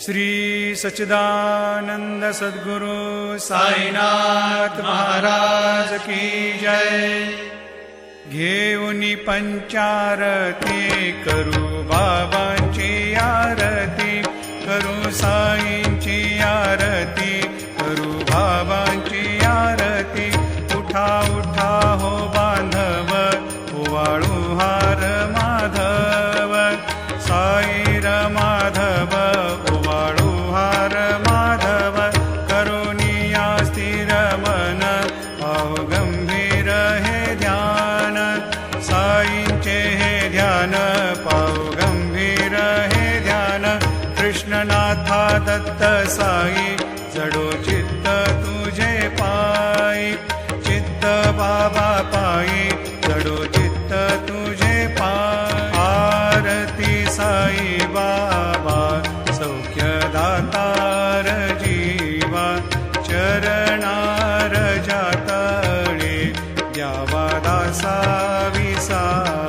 श्री सच्चिदानंद सद्गुरु साईनाथ महाराज की जय। घेऊनी पंचारती करू बाबांची आरती, करू साईंची आरती, करू बाबांची आरती। उठा उठा हो बांधव, ओवाळू हार माधव, साईर माधव ओवाळू हार माधव। करुणिया स्थिर मन, पाहु गंभीर हे ध्यान, साईंचे हे ध्यान, पाहु गंभीर हे ध्यान। कृष्णनाथा दत्त साई, जडो चित्त तुझे पायी, चित्त बाबा पायी, जडो चित्त तुझे पायी। आरती साई बाबा, सौख्यदातार जीवा, चरणार जातळे, द्यावा दासा विसा।